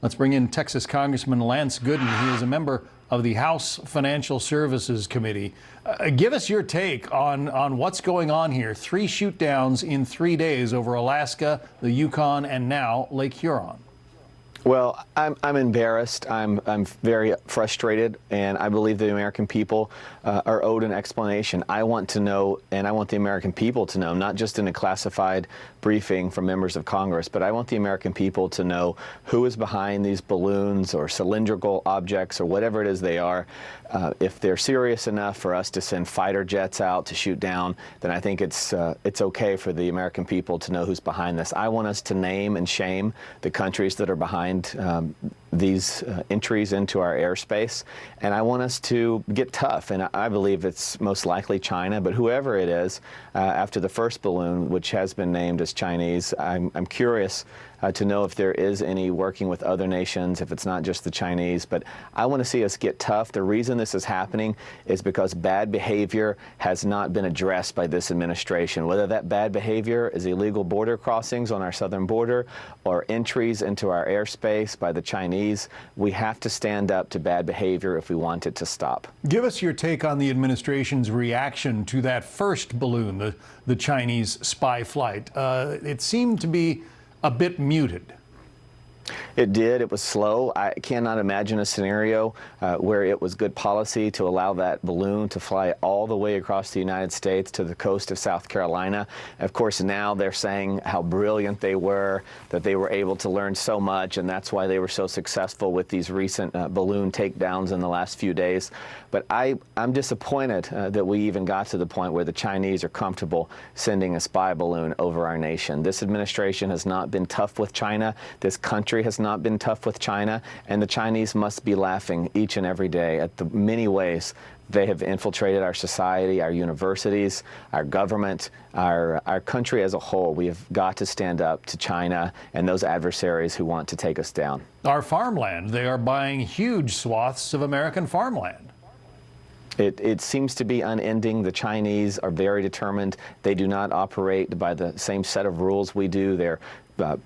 Let's bring in Texas Congressman Lance Gooden. He is a member of the House Financial Services Committee. Give us your take on what's going on here. 3 shoot-downs in 3 days over Alaska, the Yukon, and now Lake Huron. Well, I'm embarrassed. I'm very frustrated, and I believe the American people are owed an explanation. I want to know, and I want the American people to know, not just in a classified briefing from members of Congress, but I want the American people to know who is behind these balloons or cylindrical objects or whatever it is they are. If they're serious enough for us to send fighter jets out to shoot down, then I think it's okay for the American people to know who's behind this. I want us to name and shame the countries that are behind these entries into our airspace, and I want us to get tough, and I believe it's most likely China, but whoever it is, after the first balloon, which has been named as Chinese, I'm curious to know if there is any working with other nations, if it's not just the Chinese, but I want to see us get tough. The reason this is happening is because bad behavior has not been addressed by this administration, whether that bad behavior is illegal border crossings on our southern border or entries into our airspace by the Chinese. We have to stand up to bad behavior if we want it to stop. Give us your take on the administration's reaction to that first balloon, the Chinese spy flight. It seemed to be a bit muted. It did. It was slow. I cannot imagine a scenario where it was good policy to allow that balloon to fly all the way across the United States to the coast of South Carolina. Of course, now they're saying how brilliant they were, that they were able to learn so much, and that's why they were so successful with these recent balloon takedowns in the last few days. But I'm disappointed that we even got to the point where the Chinese are comfortable sending a spy balloon over our nation. This administration has not been tough with China. This country has not been tough with China, and the Chinese must be laughing each and every day at the many ways they have infiltrated our society, our universities, our government, our country as a whole. We have got to stand up to China and those adversaries who want to take us down. Our farmland, they are buying huge swaths of American farmland. It seems to be unending. The Chinese are very determined. They do not operate by the same set of rules we do. They're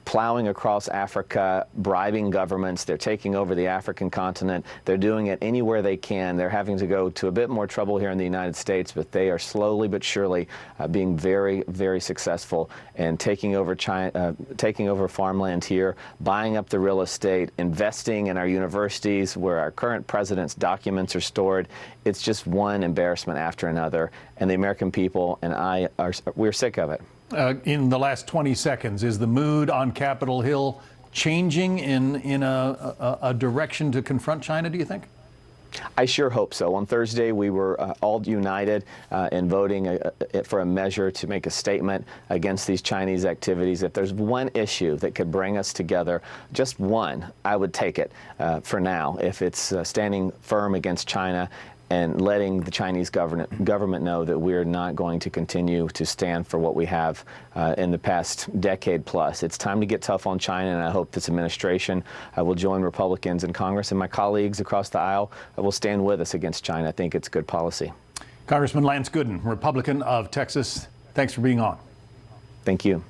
plowing across Africa, bribing governments. They're taking over the African continent. They're doing it anywhere they can. They're having to go to a bit more trouble here in the United States, but they are slowly but surely being very, very successful in taking over farmland here, buying up the real estate, investing in our universities where our current president's documents are stored. It's just one embarrassment after another, and the American people and we're sick of it. In the last 20 seconds, is the mood on Capitol Hill changing in a direction to confront China, do you think? I sure hope so. On Thursday, we were all united in voting for a measure to make a statement against these Chinese activities. If there's one issue that could bring us together, just one, I would take it for now. If it's standing firm against China and letting the Chinese government know that we're not going to continue to stand for what we have in the past decade plus. It's time to get tough on China, and I hope this administration will join Republicans in Congress, and my colleagues across the aisle will stand with us against China. I think it's good policy. Congressman Lance Gooden, Republican of Texas, thanks for being on. Thank you.